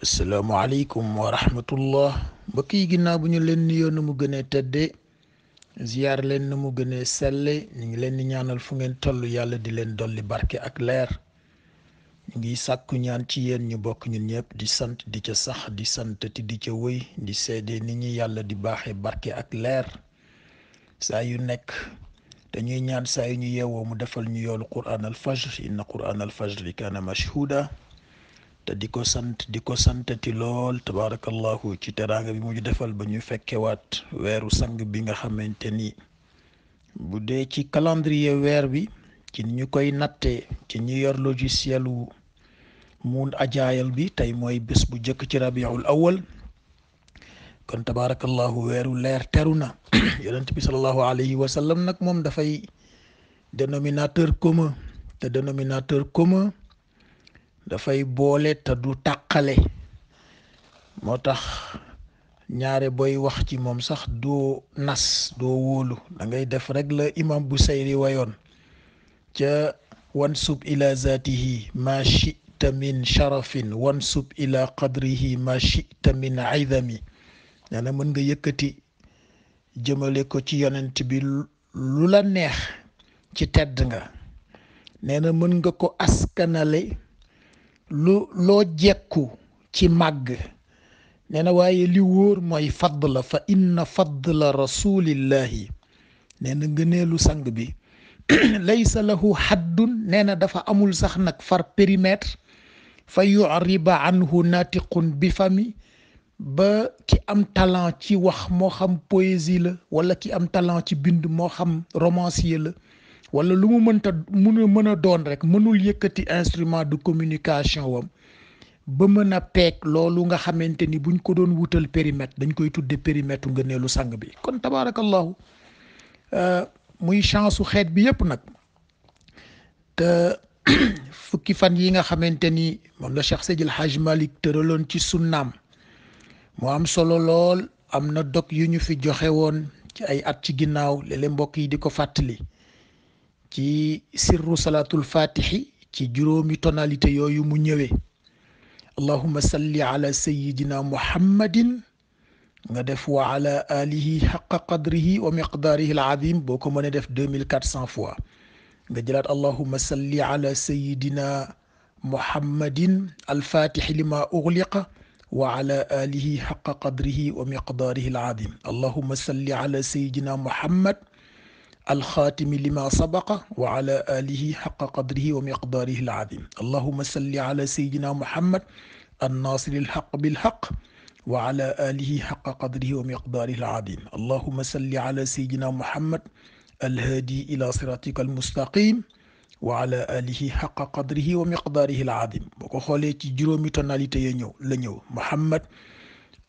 asalaamaaleykum wa rahmatullah mbokk yi ginnaaw bu ñu leen nuyoo na mu gënee tëddee ziyaar leen na mu gënee selle ñu ngi leen di ñaanal fu ngeen toll yàlla di leen dolli barke ak leer ñu ngi sàkku ñaan ci yéen ñu bokk ñun ñëpp di sant di ca sax di sant ti di ca wëy di seede ni ñi yàlla di baaxee barke ak leer saa yu nekk dañuy ñaan saa yu ñu yeewoo mu defal ñu yoolu quraan al fajr inna quraan al fajri kaana mashhuuda te di ko santati lool tabaarakallahu ci teraanga bi mu ñu defal ba ñu fekkewaat weeru sang bi nga xamante ni bu dee ci calendrier weer bi ci ni ñu koy nattee ci ñu yor logiciel wu mun ajaayal bi tey mooy bés bu jëkk ci rabiul awal kon tabaarakallahu weeru leer teru na yonent bi sallallahu alayhi wa sallam nag moom dafay dénominateur commun te dénominateur commun dafay boole te du tàqale moo tax ñaare booy wax ci moom sax doo nas doo wóolu da ngay def rek la imam Busayri wayoon ca wansub ila zatihi ma chita min sharafin wansub ila qadrihi ma chita min idami nee na mën nga yëkkati jëmale ko ci yonent bi lu la neex ci tedd nga nee na mën nga ko askanale loo jekku ci màgg nee na waaye li wóor mooy fadla fa inna fadla rasulillahi nee na ngëneelu sang bi laysa lahu haddun nee na dafa amul sax nag far périmètre fa yuriba anhu natiqun bi fami ba ki am talent ci wax moo xam poésie la wala ki am talent ci bind moo xam romancier la wala lu mu mën a doon rek mënul yëkkati instrument de communication wam ba mën a peeg loolu nga xamante ni buñ ko doon wutal périmètre dañ koy tudde périmètre ngëneelu sang bi kon tabaarakallahu muy chance su xeet bi yëpp nag te fukki fan yi nga xamante ni moom la Cheikh Seydil Hadj Malick tëraloon ci sunnaam moo am solo lool am na dog yu ñu fi joxe woon ci ay at ci ginnaaw léeg-léeg mbokk yi di ko fàttali ci sirru salaatul fatihi ci juróomi tonalité yooyu mu ñëwee allahumma salli ala sayyidina muhammadin nga def wa ala alihi xaqa qadrihi wa miqdaarihi al-azim boo ko mënee def 2400 fois nga jëlaat allahumma salli ala sayyidina muhammadin al-fatihi lima ughliqa wa ala alihi xaqa qadrihi wa miqdaarihi al-azim allahumma salli ala sayyidina muhammad الخاتم لما سبق وعلى آله حق قدره ومقداره العظيم اللهم صل على سيدنا محمد الناصر الحق بالحق وعلى آله حق قدره ومقداره العظيم اللهم صل على سيدنا محمد الهادي إلى صراطك المستقيم وعلى آله حق قدره ومقداره العظيم boko xoolee ci juróomi tonalité ya ñëw محمد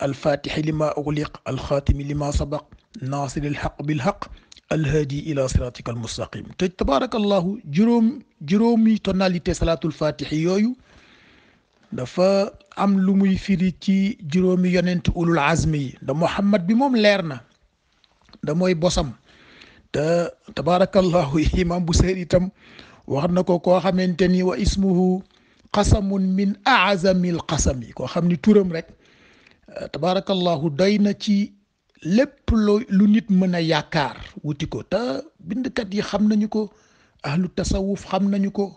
الفاتح لما أغلق الخاتم لما سبق ناصر الحق بالحق alhaadi ila siratika almustaqim te tabarakallahu juróomi tonalité salatul fatihi yooyu dafa am lu muy firi ci juróomi yonent ulul azmi yi da Muhammad bi moom leer na da mooy bosam te tabarakallahu imam Busayri itam wax na ko koo xamante ni wa ismuhu qasamun min aazamil qasami koo xam ni turam rek tabarakallahu doy na ci lépp lu nit mën a yaakaar wuti ko te bindkat yi xam nañu ko ahlu tasawuf xam nañu ko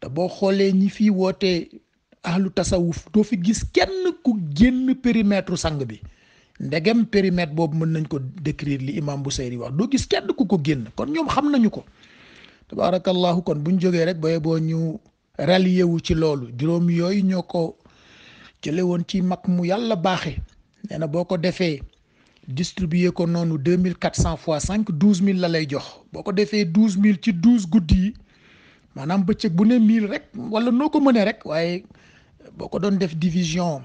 te boo xoolee ñi fii wootee ahlu tasawuf doo fi gis kenn ku génn périmètre sang bi ndegem périmètre boobu mën nañ ko décrire li imam Busayri wax doo gis kenn ku ko génn kon ñoom xam nañu ko tabarakallahu kon buñ jógee rek boye boo ñu rallié wu ci loolu juróom yooyu ñoo ko jële woon ci mag mu yàlla baaxe nee na boo ko defee distribuer ko noonu 2400 fois 5 12000 la lay jox boo ko defee 12000 ci 12 guddi yi maanaam bëccëg bu ne 1000 rek wala noo ko mënee rek waaye boo ko doon def division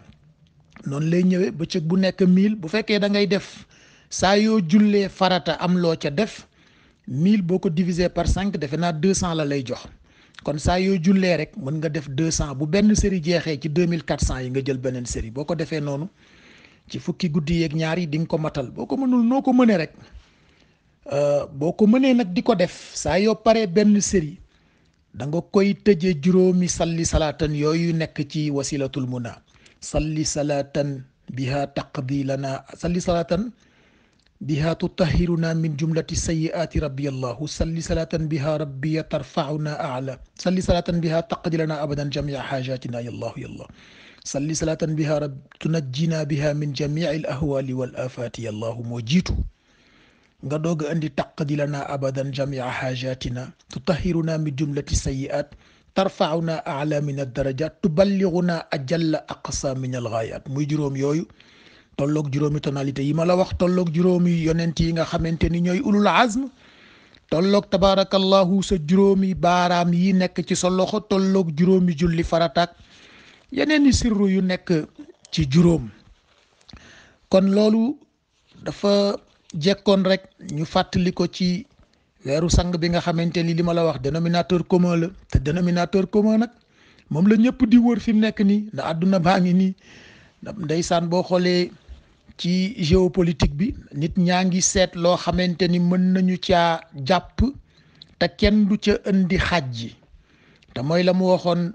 noonu lay ñëwee bëccëg bu nekk 1000 bu fekkee da ngay def saa yoo jullee farata am loo ca def 1000 boo ko diviser par 5 defe naa 200 la lay jox kon saa yoo jullee rek mën nga def 200 bu benn série jeexee ci 2400 yi nga jël beneen série boo ko defee noonu. ci fukki guddi yeeg ñaar yi di nga ko matal boo ko mënul noo ko mënee rek boo ko mënee nag di ko def saa yoo paree benn série da nga koy tëje juróomi salli salaatan yooyu nekk ci wasilatul muna salli salatan biha taqdi lana salli salatan biha tutahhiruna min jumlati sayyiati rabbi allahu salli salatan biha rabbiya tarfauna a'la salli salatan biha taqdi lana abadan jamia hajatina ya allah ya allah salli salatan biha tunajjina biha min jamii al ahwali wal afati ya allah moo jiitu nga doog a andi taqdi lana abadan jamia hajatina tutahhiruna min jumlati sayyiat tarfauna a'la min ad-darajat tuballighuna ajalla aqsa min al-ghayat muy juróom yooyu tolloog juróomi tonalité yi ma la wax tolloog juróomi yonent yi nga xamante ni ñooy ulul azm tolloog tabarakallahu sa juróomi baaraam yi nekk ci sa loxo tolloog juróomi julli farataak yeneen i sirru yu nekk ci juróom kon loolu dafa jekkoon rek ñu fàttali ko ci weeru sang bi nga xamante ni li ma la wax dénominateur commun la te dénominateur commun nag moom la ñëpp di wër fi mu nekk nii ndax àdduna baa ngi nii ndeysaan boo xoolee ci géopolitique bi nit ñaa ngi seet loo xamante ni mën nañu caa jàpp te kenn du ca indi xaj ji te mooy la mu waxoon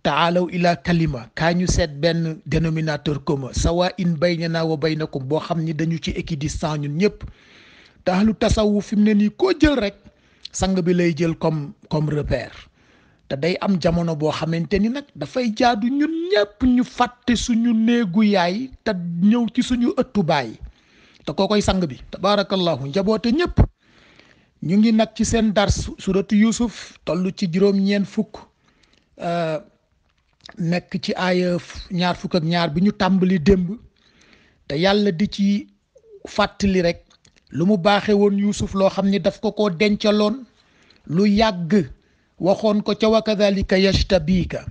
taalaw ila kalima kaa ñu seet benn dénominateur commun sawa in baynana wa baynakum boo xam ni dañu ci équidistant ñun ñëpp te ahlu tasawuf fi mu ne nii koo jël rek sang bi lay jël comme repère te day am jamono boo xamante ni nag dafay jaadu ñun ñëpp ñu fàtte suñu néegu yaay te ñëw ci suñu ëttu baay te koo koy sang bi tabaarakallahu njaboote ñëpp ñu ngi nag ci seen dars suratu Yusuf toll ci juróom-ñeent fukk nekk ci aaya ñaar fukk ak ñaar bi ñu tàmbali démb te yàlla di ci fàttali rek lu mu baaxe woon Yusuf loo xam ni daf ko dencaloon lu yàgg waxoon ko ca wa kadhalika yashtabika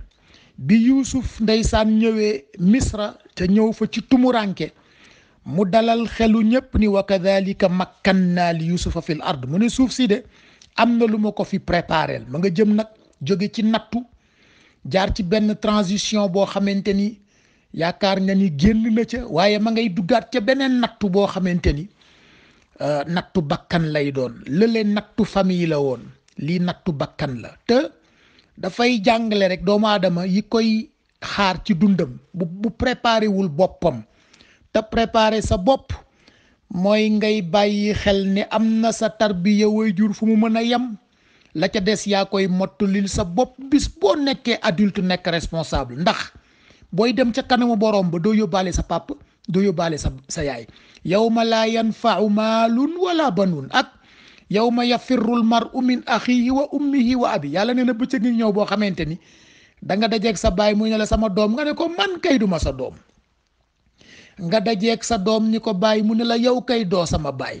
bi Yusuf ndeysaan ñëwee Misra te ñëw fa ci tumuranke mu dalal xelu ñëpp ni wa kadhalika makkanna li Yusufa fil ard mu ne suuf si de am na lu ma ko fi préparel ma nga jëm nag jóge ci nattu jaar ci benn transition boo xamante ni yaakaar nga ni génn na ca waaye ma ngay duggaat ca beneen nattu boo xamante ni nattu bakkan lay doon lële nattu famille la woon lii nattu bakkan la te dafay jàngale rek doomu aadama yi koy xaar ci dundam bu préparé wul boppam te préparé sa bopp mooy ngay bàyyi xel ne am na sa tarbiya waajur fu mu mën a yem la ca des yaa koy mottulil sa bopp bis boo nekkee adulte nekk responsable ndax booy dem ca kanamu borom ba doo yóbbaale sa papa doo yóbbaale sa yaay yawma laa yanfa'u maalun wala banuun ak yawma yafirrul mar'u min axihi wa ummihi wa abi yàlla nee na bëccëg ngi ñëw boo xamante ni da nga dajeeg sa baay mu ne la sama doom nga ne ko man kay duma sa doom nga dajeeg sa doom ni ko baay mu ne la yow kay doo sama baay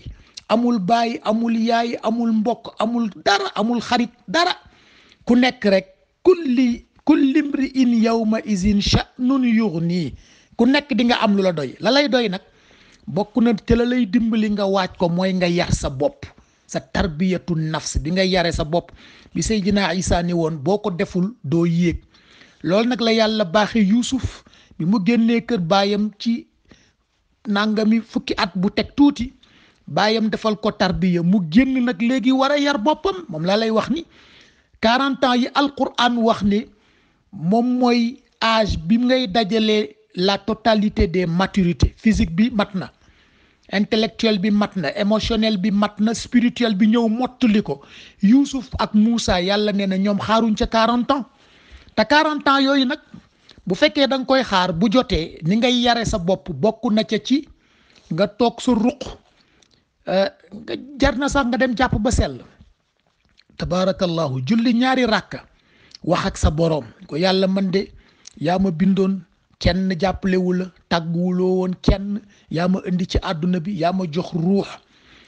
amul baay amul yaay amul mbokk amul dara amul xarit dara ku nekk rek kulli mri'in yawma izin sha'nun yughni ku nekk di nga am lu la doy la lay doy nag bokk na te la lay dimbali nga waaj ko mooy nga yar sa bopp sa tarbiyatu nafs bi nga yare sa bopp bi Seydina Isa ni woon boo ko deful doo yéeg loolu nag la yàlla baaxe Yuusuf bi mu génnee kër baayam ci nangami fukki at bu teg tuuti baayam defal ko tarbiya mu génn nag léegi war a yar boppam moom la lay wax ni 40 ans yi alquran wax ni moom mooy âge bi ngay dajalee la totalité des maturités physique bi mat na intellectuel bi mat na émotionnel bi mat na spirituel bi ñëw mottali ko Youssouf ak Moussa yàlla nee na ñoom xaaruñ ca 40 ans te 40 ans yooyu nag bu fekkee da nga koy xaar bu jotee ni ngay yare sa bopp bokk na ca ci nga toog sa ruq nga jar na sax nga dem jàpp ba sell tabaarakallahu julli ñaari ràkka wax ak sa boroom ko yàlla man de yaa ma bindoon kenn jàppalewu la tàgguwuloo woon kenn yaa ma indi ci àdduna bi yaa ma jox ruux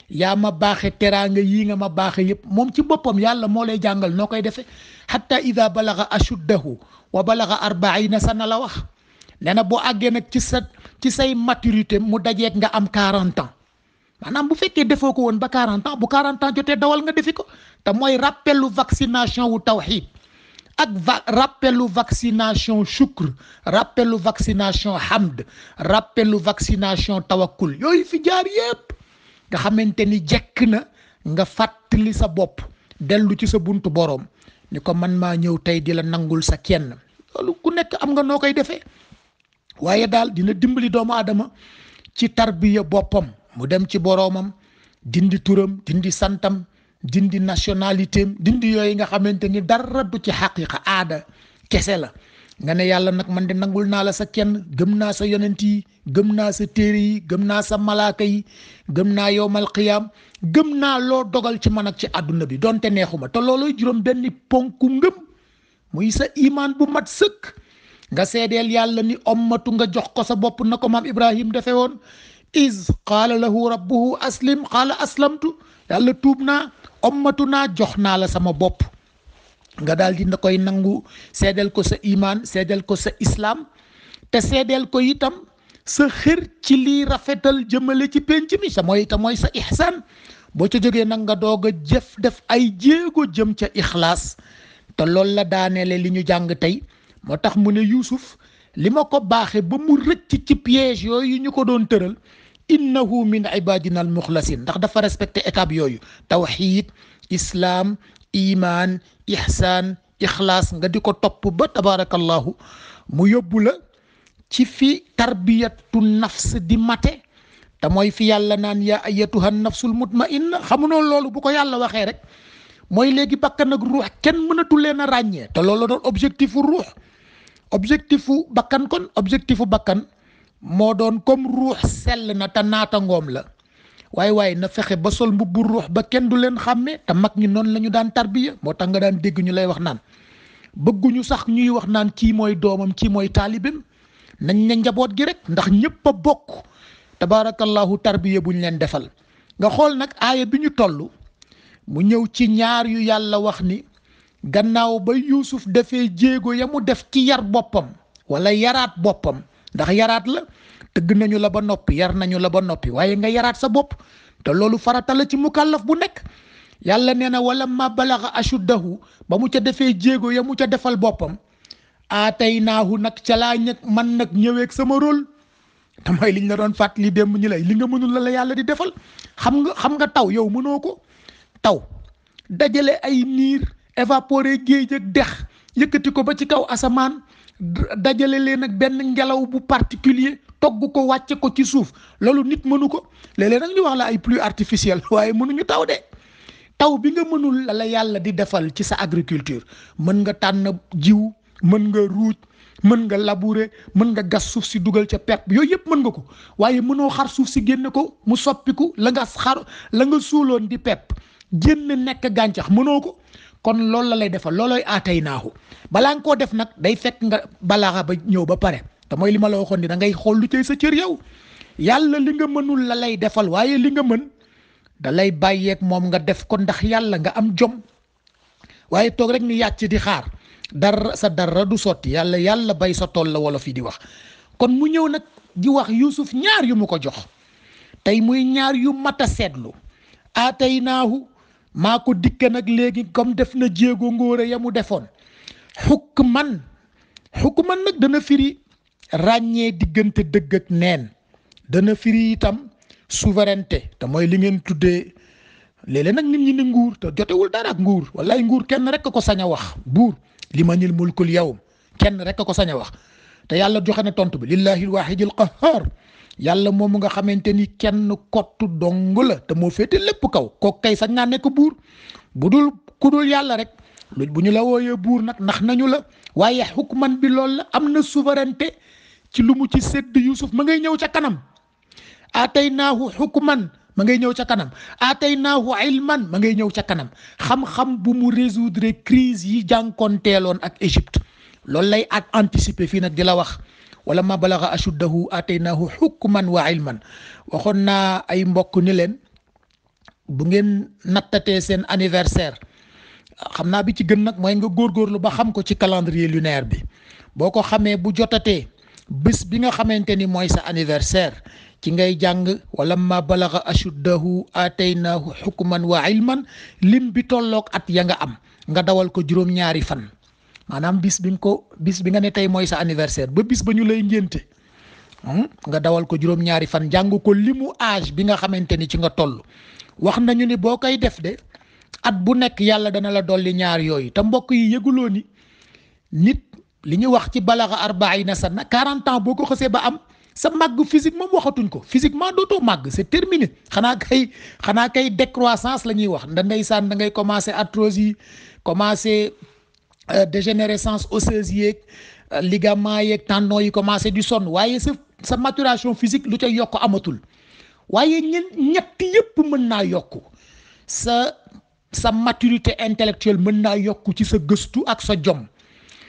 yaa ma baaxe teraanga yii nga ma baaxe yëpp moom ci boppam yàlla moo lay jàngal noo koy defee hatta ida balaga ashuddahu wa balaga 40 sana la wax nee na boo àggee nag ci say maturité mu dajeeg nga am 40 ans maanaam bu fekkee defoo ko woon ba 40 ans bu 40 ans jotee dawal nga defi ko te mooy rappelu vaccination wu tawhid ak rappelu vaccination shukr rappelu vaccination hamd rappelu vaccination tawakkul yooyu fi jaar yépp nga xamante ni jekk na nga fàttali sa bopp dellu ci sa buntu boroom ni ko man maa ñëw tey di la nangul sa kenn loolu ku nekk am nga noo koy defee waaye daal dina dimbali doomu aadama ci tarbiya boppam mu dem ci boroomam dindi turam dindi santam dindi nationalité am dindi yooyu nga xamante ni dara du ci xaqiqa aada kese la nga ne yàlla nag man de nangul naa la sa kenn gëm naa sa yonent yi gëm naa sa téere yi gëm naa sa malaaka yi gëm naa yowmal qiyaam gëm naa loo dogal ci man ak ci àdduna bi donte neexuma te looloy juróom benn ponku ngëm muy sa imaan bu mat sëkk nga seedeel yàlla ni ommatu nga jox ko sa bopp na ko maam Ibrahim defe woon iz qaala lahu rabbuhu aslim qaala aslamtu yàlla tuub naa ommatu naa jox naa la sama bopp nga daal di na koy nangu seedeel ko sa imaan seedeel ko sa islaam te seedeel ko itam sa xër ci lii rafetal jëmale ci penc mi te mooy sa ihsaan boo ca jógee nag nga doog a jëf def ay jéego jëm ca ixlaas te loolu la daaneele li ñu jàng tey moo tax mu ne Yuusuf li ma ko baaxe ba mu rëcc ci piège yooyu ñu ko doon tëral innahu min ibadina al muxlasin ndax dafa respecté étape yooyu tawxiid islaam imaan ihsaan ixlaas nga di ko topp ba tabarakallahu mu yóbbu la ci fi tarbiyatu nafs di mate te mooy fi yàlla naan yaa ayyatuha nafsul mutmainna xamunoo loolu bu ko yàlla waxee rek mooy léegi bakkan ak ruux kenn mënatu leen a ràññee te loolu doon objectifu ruux objectifu bakkan kon objectifu bakkan moo doon comme ruux sell na te naata ngoom la waaye na fexe ba sol mbubbu ruux ba kenn du leen xàmmee te mag ñi noonu la ñu daan tarbiya moo tax nga daan dégg ñu lay wax naan bëgguñu sax ñuy wax naan kii mooy doomam kii mooy taalibim nañ ne njaboot gi rek ndax ñëpp a bokk tabaarakallahu tarbiya bu ñu leen defal nga xool nag aaya bi ñu toll mu ñëw ci ñaar yu yàlla wax ni gannaaw ba Yuusuf defee jéego ya mu def ci yar boppam wala yaraat boppam ndax yaraat la tëgg nañu la ba noppi yar nañu la ba noppi waaye nga yaraat sa bopp te loolu farata la ci mukallaf bu nekk yàlla nee na wala ma balaga ashuddahu ba mu ca defee jéego ya mu ca defal boppam aataynaahu nag ca laa man nag ñëweeg sama rôle te mooy liñ la doon fàttali démb ñu lay li nga mënul la yàlla di defal xam nga taw yow mënoo ko taw dajale ay niir évaporer géej ak dex yëkkati ko ba ci kaw asamaan dajale leen ak benn ngelaw bu particulier togg ko wàcce ko ci suuf loolu nit mënu ko léeg-léeg nag ñu wax la ay pluie artificielle waaye mënuñu taw de taw bi nga mënul la yàlla di defal ci sa agriculture mën nga tànn jiw mën nga ruuj mën nga labourer mën nga gas suuf si dugal ca pepp yooyu yëpp mën nga ko waaye mënoo xar suuf si génne ko mu soppiku la nga suuloon di pepp génn nekk gàncax mënoo ko kon loolu la lay defal loolooy aatay naaxu balaa nga koo def nag day fekk nga balaaxa ba ñëw ba pare te mooy li ma la waxoon ni da ngay xool lu cay sa cër yow yàlla li nga mënul la lay defal waaye li nga mën da lay bàyyeeg moom nga def ko ndax yàlla nga am jom waaye toog rek ni yàcc di xaar dara du sotti yàlla bay sa tool la wolof yi di wax kon mu ñëw nag di wax Yuusuf ñaar yu mu ko jox tey muy ñaar yu mat a seetlu aatay naahu maa ko dikke nag léegi comme def na jéego ngóore ya mu defoon xukman nag dana firi ràññee diggante dëgg ak neen dana firi itam souveraineté te mooy li ngeen tuddee léeg-léeg nag nit ñi ni nguur te jotewul dara ak nguur wallaay nguur kenn rek ko sañ a wax buur limanil mulkul yawm kenn rek ko sañ a wax te yàlla joxe na tontu bi lillahi alwahidil qahhar yàlla moomu nga xamante ni kenn kottu dong la te moo féete lépp kaw kooku kay sañ naa nekk buur ku dul yàlla rek bu ñu la wooyee buur nag ndax nañu la waaye xukman bi loolu la am na souveraineté ci lu mu ci sédd Yuusuf ma ngay ñëw ca kanam aataynaahu xukman ma ngay ñëw ca kanam aataynaahu ilman ma ngay ñëw ca kanam xam-xam bu mu résoudre crise yi jànkoonteeloon ak Égypte loolu lay ak anticiper fii nag di la wax wala ma balaga ashuddahu aataynaahu xukman wa ilman waxoon naa ay mbokk ni leen bu ngeen nattatee seen anniversaire xam naa bi ci gën nag mooy nga góorgóorlu ba xam ko ci calendrier lunaire bi boo ko xamee bu jotatee bés bi nga xamante ni mooy sa anniversaire ci ngay jàng wala ma balaga ashuddahu aataynaahu xukman wa ilman lim bi tolloog at ya nga am nga dawal ko juróom-ñaari fan maanaam bis bi nga ne tey mooy sa anniversaire ba bis ba ñu lay ngénte nga dawal ko juróom-ñaari fan jàng ko limu âge bi nga xamante ni ci nga toll wax nañu ni boo koy def de at bu nekk yàlla dana la dolli ñaar yooyu te mbokk yi yëguloo ni nit li ñu wax ci balaxa arbaina sana 40 ans boo ko xësee ba am sa màgg physique moom waxatuñ ko physiquement dootoo màgg c'est terminé xanaa kay décroissance la ñuy wax ndeysaan da ngay commencer arthrose yi commencer dégénérescence osseuse yeeg ligament yeeg tendon yi commencer di sonn waaye sa maturation physique lu ca yokk amatul waaye ñetti yëpp mën naa yokku sa maturité intellectuelle mën naa yokku ci sa gëstu ak sa jom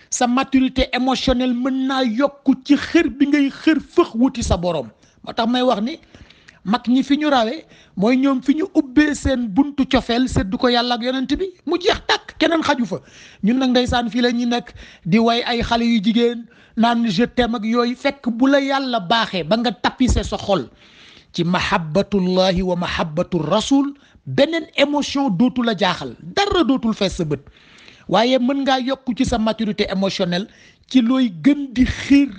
sa maturité émotionnelle mën naa yokku ci xër bi ngay xër fëx wuti sa borom moo tax may wax ni mag ñi fi ñu rawee mooy ñoom fi ñu ubbee seen buntu cofeel seddu ko yàlla ak yonent bi mu jeex tàkk keneen xaju fa ñun nag ndeysaan fii la ñu nekk di way ay xale yu jigéen naan je t'aime ak yooyu fekk bu la yàlla baaxee ba nga tapise sa xol ci mahabbatullahi wa mahabbatu rasul beneen émotion dootu la jaaxal dara dootul fees sa bët waaye mën ngaa yokk ci sa maturité émotionnelle ci looy gën di xiir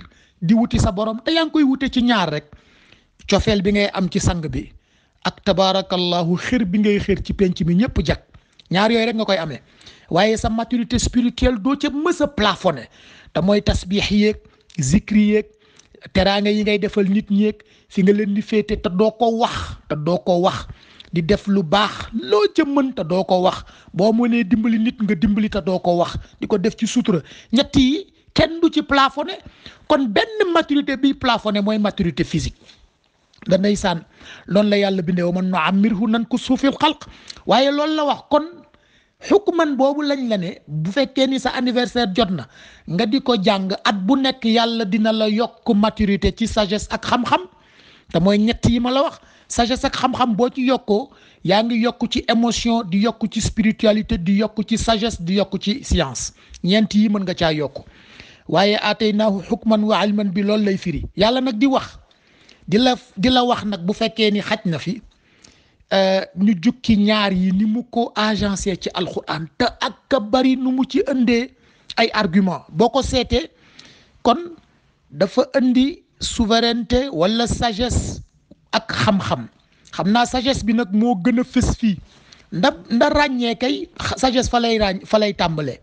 di wuti sa borom te yaa ngi koy wute ci ñaar rek cofeel bi ngay am ci sang bi ak tabaarakallahu xir bi ngay xir ci penc mi ñëpp jag ñaar yooyu rek nga koy amee waaye sa maturité spirituelle doo ca mës a plafonné te mooy tasbiix yeeg zikri yeeg teraanga yi ngay defal nit ñeeg fi nga leen di féete te doo ko wax di def lu baax loo ca mën te doo ko wax boo mënee dimbali nit nga dimbali te doo ko wax di ko def ci sutura ñett yi kenn du ci plafonné kon benn maturité bi plafonné mooy maturité physique da ndeysaan loolu la yàlla bindee wa man nu'ammirhu nankusuhu fil xalq waaye loolu la wax kon xukman boobu lañ la ne bu fekkee ni sa anniversaire jot na nga di ko jàng at bu nekk yàlla dina la yokk maturité ci sagesse ak xam-xam te mooy ñett yi ma la wax sagesse ak xam-xam boo ci yokkoo yaa ngi yokk ci émotion di yokk ci spiritualité di yokk ci sagesse di yokk ci science ñeent yi mën nga caa yokk waaye ataynaahu xukman wa ilman bi loolu lay firi yàlla nag di wax di la wax nag bu fekkee ni xaj na fi ñu jukki ñaar yi ni mu ko agencé ci alquran te ak bari nu mu ci indee ay argument boo ko seetee kon dafa indi souveraineté wala sagesse ak xam-xam xam naa sagesse bi nag moo gën a fës fii nda ràññee kay sagesse fa lay tàmbalee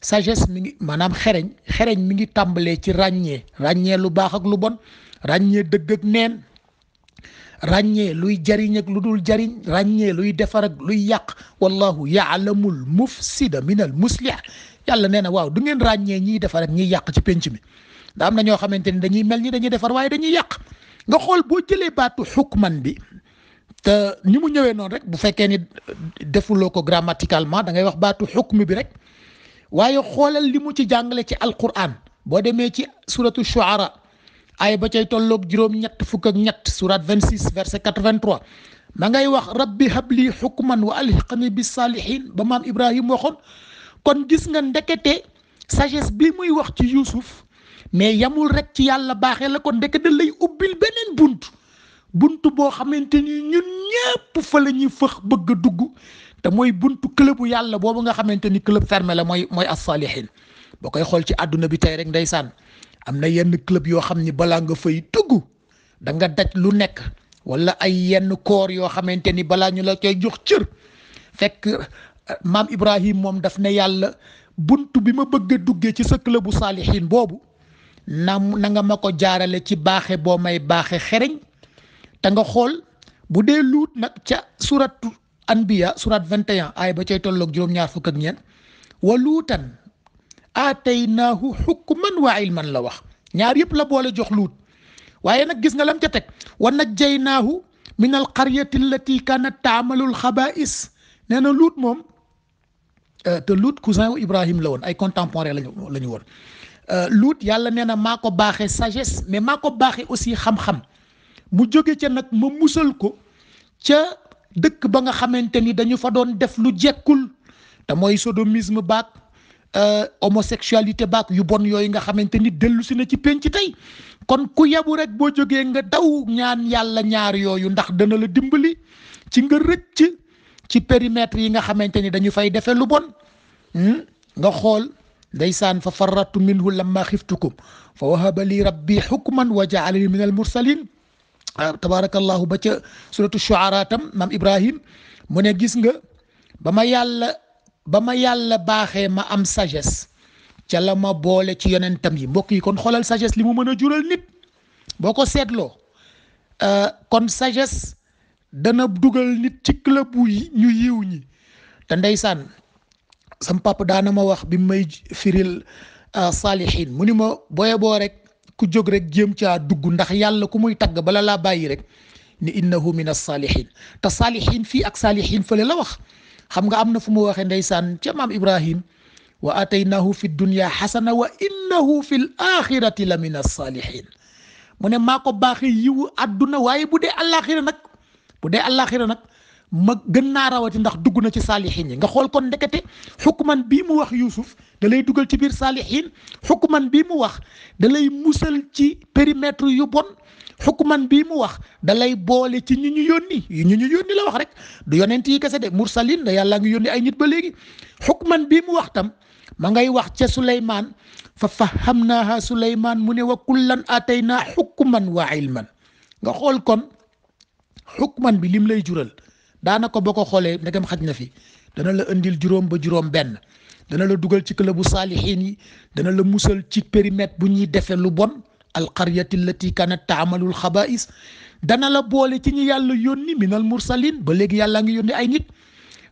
sagesse mi ngi maanaam xereñ mi ngi tàmbalee ci ràññee lu baax ak lu bon ràññee dëgg ak neen ràññee luy jariñ ak lu dul jariñ ràññee luy defar ak luy yàq wallahu ya'lamul mufsida minal muslih yàlla nee na waaw du ngeen ràññee ñiy defar ak ñiy yàq ci penc mi da am na ñoo xamante ni dañuy mel ni dañuy defar waaye dañuy yàq nga xool boo jëlee baatu xukman bi te ni mu ñëwee noonu rek bu fekkee ni defuloo ko grammaticalement da ngay wax baatu xukm bi rek waaye xoolal li mu ci jàngale ci alquran boo demee ci suratu shuara ay ba cay tolloog juróom-ñett fukk ak ñett surat 26 verset 83 ma ngay wax rabbi habli xukman wa alhiqni bis salihin ba maam Ibrahim waxoon kon gis nga ndekete sagesse bi muy wax ci Yuusuf mais yamul rek ci yàlla baaxee la kon ndekete lay ubbil beneen bunt boo xamante ni ñun ñëpp fa la ñuy fëx bëgg a dugg te mooy buntu clubu yàlla boobu nga xamante ni club fermé la mooy as-salihin boo koy xool ci àdduna bi tey rek ndeysaan am na yenn club yoo xam ni balaa nga fay dugg da nga daj lu nekk wala ay yenn koor yoo xamante ni balaa ñu la koy jox cër fekk maam Ibrahim moom daf ne yàlla bunt bi ma bëgg a duggee ci sa clubu saalihin boobu na nga ma ko jaarale ci baaxe boo may baaxe xereñ te nga xool bu dee luut nag ca suratu anbiya surat 21 ay ba cay tolloog juróom-ñaar fukk ak ñeent wa luutan aataynaahu xukman wa ilman la wax ñaar yëpp la boole jox luut waaye nag gis nga lam ca teg wa najjaynaahu min al qaryati allati kanat taamalul xabaa'is nee na luut moom te luut cousin wu Ibrahim la woon ay contemporain la ñu woon luut yàlla nee na maa ko baaxee sagesse mais maa ko baaxee aussi xam-xam mu jóge ca nag ma musal ko ca dëkk ba nga xamante ni dañu fa doon def lu jekkul te mooy sodomisme baak homosexualité baak yu bon yooyu nga xamante ni dellu si na ci penc tey kon ku yabu rek boo jógee nga daw ñaan yàlla ñaar yooyu ndax dana la dimbali ci nga rëcc ci périmètre yi nga xamante ni dañu fay defee lu bon nga xool ndeysaan fa farratu minhu lamma xiftukum fa wahaba li rabbi xukman wa jaalani min al mursalin tabarakallahu ba ca suratu shuara tam maam Ibrahim mu ne gis nga ba ma yàlla baaxee ma am sagesse ca la ma boole ci yonentam yi. mbokk yi kon xoolal sagesse li mu mën a jural nit boo ko seetloo kon sagesse dana dugal nit ci club bu ñu yiw ñi. te ndeysaan sam papa daana ma wax bi may firil saalihin mu ni ma booye boo rek ku jóg rek jéem caa dugg ndax yàlla ku muy tagg bala laa bàyyi rek ni innahu min as-saalihin. te saalihin fii ak saalihin fële la wax. xam nga am na fu mu waxee ndeysaan ca maam Ibrahim wa ataynaahu fi dunya xasana wa innahu fi l axirati la min as-saalihin. mu ne maa ko baaxee yiwu àdduna waaye bu dee àllaaxira nag ma gën naa rawati ndax dugg na ci saalihin yi. nga xool kon ndekete xukman bii mu wax Yuusuf da lay dugal ci biir saalihin. xukman bii mu wax da lay musal ci périmètre yu bon. xukman bii mu wax da lay boole ci ñu ñu yónni la wax rek du yonent yi kese de mursalin da yàlla ngi yónni ay nit ba léegi. xukman bii mu wax tam ma ngay wax ca Suleymaan fa fahamnaaha Suleymaan mu ne wa kullan ataynaa xukman wa ilman. nga xool kon xukman bi lim lay jural daanaka boo ko xoolee ndegam xaj na fi dana la indil juróom ba juróom benn. dana la dugal ci clubu saalihin yi dana la musal ci périmètre bu ñuy defee lu bon. alqaryati allati kanat taamalul xabaa'is dana la boole ci ñi yàlla yónni minal mursalin ba léegi yàlla ngi yónni ay nit.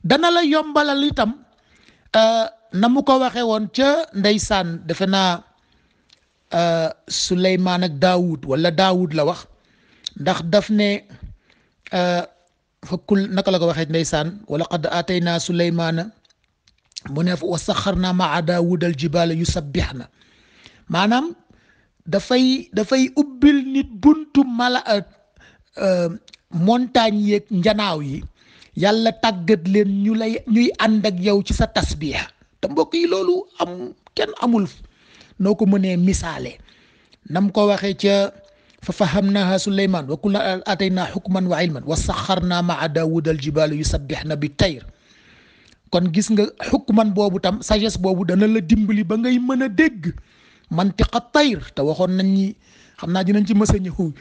dana la yombalal itam na mu ko waxee woon ca ndeysaan defe naa Suleymaan ak Daawud wala Daawud la wax ndax daf ne fakkul naka la ko waxee ndeysaan wala qad aataynaa Suleymaana mu ne wa saxarnaa maa Daawuda al jibaala yusabbihna. maanaam dafay ubbil nit buntu montagne yeeg njanaaw yi yàlla tàggat leen ñuy ànd ak yow ci sa tasbiix. te mbokk yi loolu kenn amul noo ko mënee misaale nam ko waxee ca fa fahamnaha Suleymaan wa kullan ataynaa xukman wa ilman wa saxarnaa maa Daawuda al jibaala yusabbihna bi tayr. kon gis nga xukman boobu tam sagesse boobu dana la dimbali ba ngay mën a dégg mantiqa tayr. te waxoon nañ ni xam naa dinañ ci mës a ñëw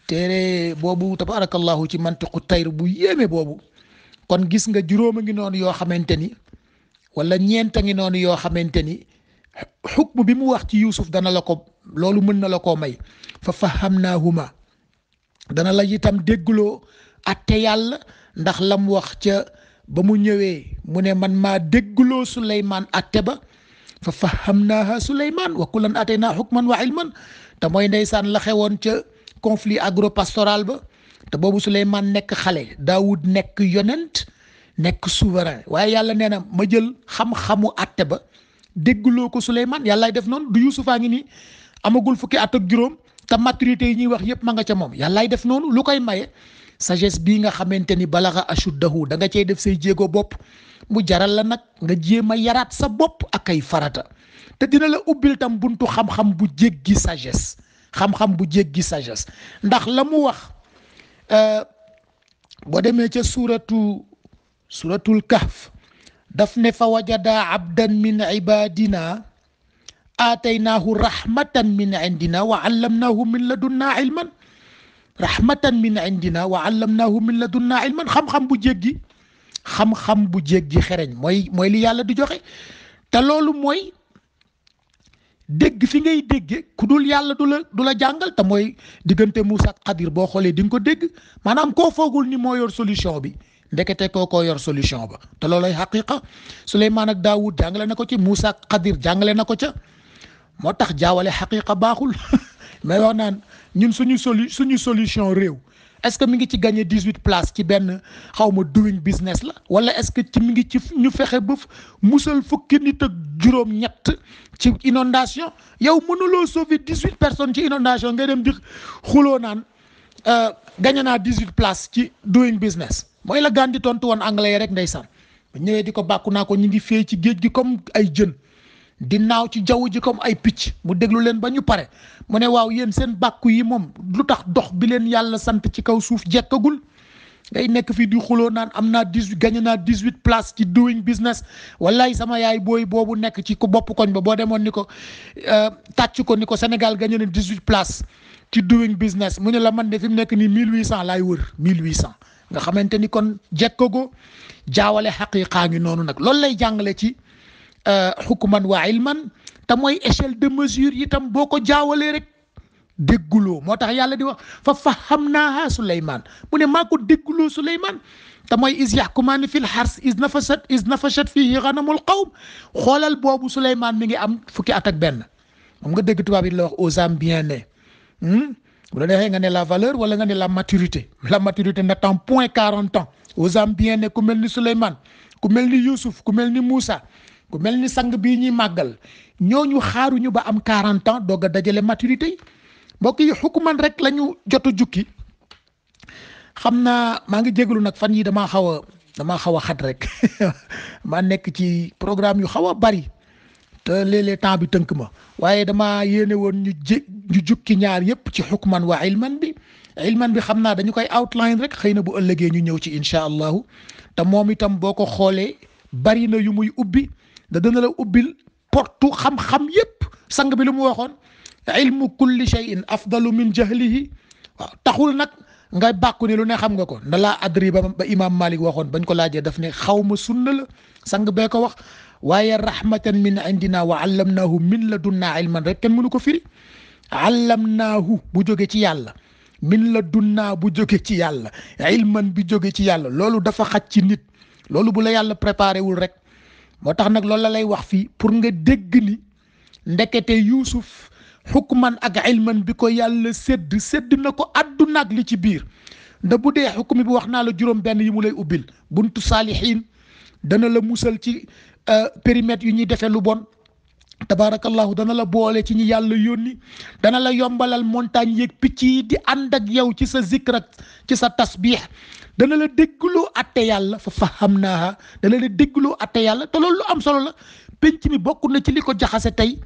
téere boobu tabarakallahu ci mantiqu tayr bu yéeme boobu. kon gis nga juróom a ngi noonu yoo xamante ni wala ñeent a ngi noonu yoo xamante ni xukm bi mu wax ci Yuusuf dana la ko loolu mën na la koo may. fa fahamnaahuma dana la itam déggloo atte yàlla ndax lam wax ca ba mu ñëwee mu ne man maa déggloo Suleymaan atte ba. fa fahamnaaha Suleymaan wa kullan ataynaa xukman wa ilman. te mooy ndeysaan la xewoon ca conflit agropastoral ba te boobu Suleymaan nekk xale Daawud nekk yonent nekk souverain waaye yàlla nee na ma jël xam-xamu atte ba déggloo ko Suleymaan yàllaay def noonu. du Yuusufaa ngi nii amagul fukki at ak juróom te maturité yi ñuy wax yépp ma nga ca moom yàllaay def noonu. lu koy maye sagesse bii nga xamante ni balaxa ashuddahu da nga cey def say jéego bopp mu jaral la nag nga jéem a yaraat sa bopp ak ay farata. te dina la ubbil tam buntu xam-xam bu jéggi sagesse. xam-xam bu jéggi sagesse ndax la mu wax boo demee ca suratul kahf daf ne fa wajada abdan min ibadina aataynaahu rahmatan min indina wa allamnaahu min ladunna ilman. rahmatan min indina wa allamnaahu min ladunna ilman. xam-xam bu jéggi xereñ mooy li yàlla di joxe. te loolu mooy dégg fi ngay dégge ku dul yàlla du la jàngal. te mooy diggante Muusa ak Xadir boo xoolee di nga ko dégg maanaam koo foogul ni moo yor solution bi ndekete koo yor solution ba. te loolay xaqiqa Suleymaan ak Daawud jàngale na ko ci Muusa ak Xadir jàngale na ko ca. moo tax jaawale xaqiqa baaxul mais wax naan ñun suñu solution réew est-ce que mi ngi ci gagné 18 places ci benn xawma doing business la wala est-ce que ci mi ngi ci ñu fexe ba musal fukki nit ak juróom-ñett ci inondation. yow mënuloo sauver 18 personnes ci inondation ngay dem di xuloo naan gagné naa 18 places ci doing business. mooy la Gandhi tontu woon anglais rek ndeysaan ba ñëwee di ko bàkku naa ko ñu ngi fee ci géej gi comme ay jën di naaw ci jaww ji comme ay picc. mu déglu leen ba ñu pare mu ne waaw yéen seen bàkku yi moom lu tax dox bi leen yàlla sant ci kaw suuf jekkagul. ngay nekk fii di xuloo naan am naa 18 gagné naa 18 places ci doing business. wallaay sama yaay booy boobu nekk ci ko bopp koñ ba boo demoon ni ko tàcc ko ni ko Sénégal gagné na 18 places ci doing business mu ne la man de fi mu nekk nii 1800 laay wër 1800. nga xamante ni kon jekkago jaawale xaqiiqaa ngi noonu nag loolu lay jàngale ci xukman wa ilman te mooy échelle de mesure itam boo ko jaawalee rek dégguloo moo tax yàlla di wax fa fahamnaaha Suleymaan mu ne maa ko dégguloo Suleymaan te mooy is yaxkumaani fil xars is nafashat fihi ganamul qawm xoolal boobu Suleymaan mi ngi am fukki at ak benn moom nga dégg tubaab yi la wax aux âmes bien nées bu la neexee nga ne la valeur wala nga ne la maturité n'attend point 40 ans aux âmes bien nées ku mel ni Suleymaan ku mel ni Youssouf ku mel ni Moussa ku mel ni sang bii ñuy màggal ñooñu xaaruñu ba am 40 ans doog a dajale maturité yi mbokk yi xukuman rek la ñu jot a jukki xam naa maa ngi jégalu nag fan yi damaa xaw a xat rek maa nekk ci programme yu xaw a bari te léeg-léeg temps bi tënk ma waaye damaa yéene woon ñu jukki ñaar yépp ci xukuman wa ilman bi xam naa dañu koy outline rek xëy na bu ëllëgee ñu ñëw ci incha allahu te moom itam boo ko xoolee bari na yu muy ubbi da dana la ubbil portu xam-xam yépp sang bi lu mu waxoon ilmu kulli shay'in afdalu min jahlihi waaw taxul nag ngay bàkku ni lu ne xam nga ko nda laa adri ba imam Malik waxoon bañ ko laajee daf ne xaw ma sunna la sang bee ko wax waaye rahmatan min indina wa allamnaahu min ladunnaa ilman rek kenn mënu ko firi allamnaahu bu jóge ci yàlla min ladunnaa bu jóge ci yàlla ilman bi jóge ci yàlla loolu dafa xaj ci nit loolu bu la yàlla préparé wul rek moo tax nag loolu la lay wax fii pour nga dégg ni ndekete Yuusuf xukman ak ilman bi ko yàlla sédd na ko àdduna ak li ci biir nda bu dee xukmi bi wax naa la juróom benn yi mu lay ubbil buntu saalihiin dana la musal ci périmètre yu ñuy defee lu bon tabaarakallahu dana la boole ci ñi yàlla yónni dana la yombalal montagne yeeg picc yi di ànd ak yow ci sa zikr ak ci sa tasbih dana la déggloo atte yàlla fa fahamnaaha dana la déggloo atte yàlla te loolu lu am solo la penc mi bokk na ci li ko jaxase tey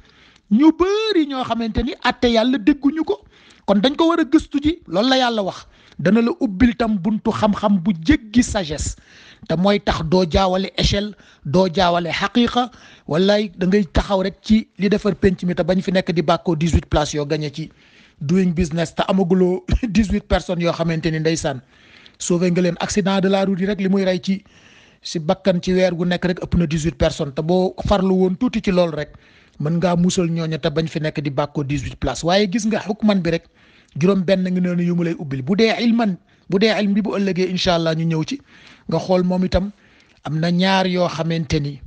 ñu bëri ñoo xamante ni atte yàlla dégguñu ko kon dañ ko war a gëstu ji loolu la yàlla wax dana la ubbil tam buntu xam-xam bu jéggi sagesse te mooy tax doo jaawale échelle doo jaawale xaqiqa wallaay da ngay taxaw rek ci li defar penc mi te bañ fi nekk di bàkkoo 18 places yoo gagné ci doing business te amaguloo 18 personnes yoo xamante ni ndeysaan sauvé nga leen accident de la route yi rek li muy rey ci si bakkan ci weer gu nekk rek ëpp na 18 personnes te boo farlu woon tuuti ci loolu rek mën ngaa musal ñooñu te bañ fi nekk di bàkkoo 18 places waaye gis nga xukman bi rek juróom benn ngi noonu yu mu lay ubbil bu dee ilm bi bu ëllëgee incha allah ñu ñëw ci nga xool moom itam am na ñaar yoo xamante ni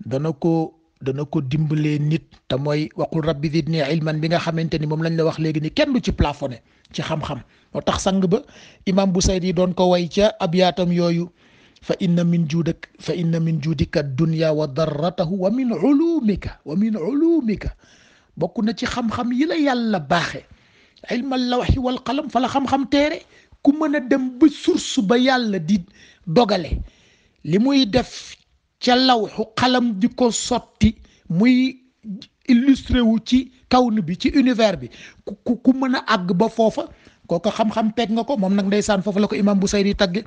dana ko dimbalee nit te mooy waqul rabbi zidni ilman bi nga xamante ni moom lañ la wax léegi ni kenn du ci plafonné ci xam-xam moo tax sang ba imam Busayri doon ko way ca abyaatam yooyu fa inna min juudika dunya wa darratahu wa min ulumika bokk na ci xam-xam yi la yàlla baaxe ilmal lawhi wal qalam fa la xam-xam teere ku mën a dem ba source ba yàlla di dogale li muy def ca lawxu xalam di ko sotti muy illustré wu ci kawn bi ci univers bi ku mën a àgg ba foofa kooku xam-xam peeg nga ko moom nag ndeysaan foofu la ko imam Busayri tagge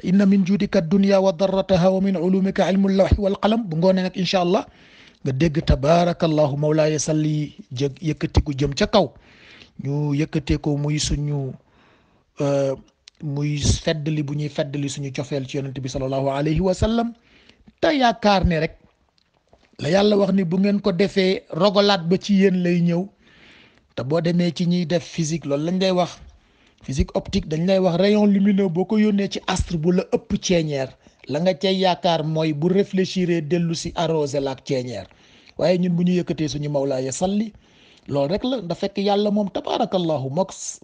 inna min juudika dunya wa darrataha wa min ulumika ilmu lawhi wal qalam bu ngoonee nag incha allah nga dégg tabarakallahu mawlaaya salli yëkkatiku jëm ca kaw ñu yëkkatee ko muy suñu muy feddali bu ñuy feddali suñu cofeel ci yonent bi sallallahu alayhi wa sallam te yaakaar ne rek la yàlla wax ni bu ngeen ko defee rogalaat ba ci yéen lay ñëw te boo demee ci ñiy def physique loolu lañ lay wax physique optique dañ lay wax rayon lumineux boo ko yónnee ci astre bu la ëpp ceeñeer la nga cay yaakaar mooy bu réfléchir dellu si arrosé la ak ceeñeer waaye ñun bu ñu yëkkatee suñu mawlaaya salli loolu rek la da fekk yàlla moom tabarakallahu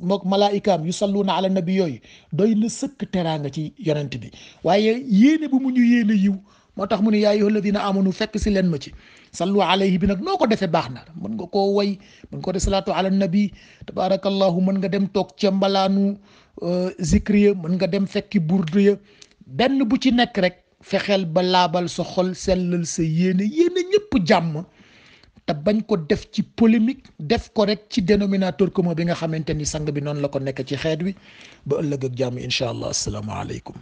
mook malaayikaam yu salluuna ala nabi yooyu doy na sëkk teraanga ci yonent bi waaye yéene bu mu ñu yéene yiw moo tax mu ne yaa ayyuha alladina amanu fekk si leen ma ci sallu alayhi bi nag noo ko defee baax na mën nga koo way mën ko def salaatu ala nabi tabarakallahu mën nga dem toog ca mbalaanu zikriya mën nga dem fekki burdu ya benn bu ci nekk rek fexeel ba laabal sa xol sellal sa yéene ñëpp jàmm te bañ ko def ci polémique def ko rek ci dénominateur commun bi nga xamante ni sang bi noonu la ko nekk ci xeet wi ba ëllëg ak jàmm incha allah asalaamaaleykum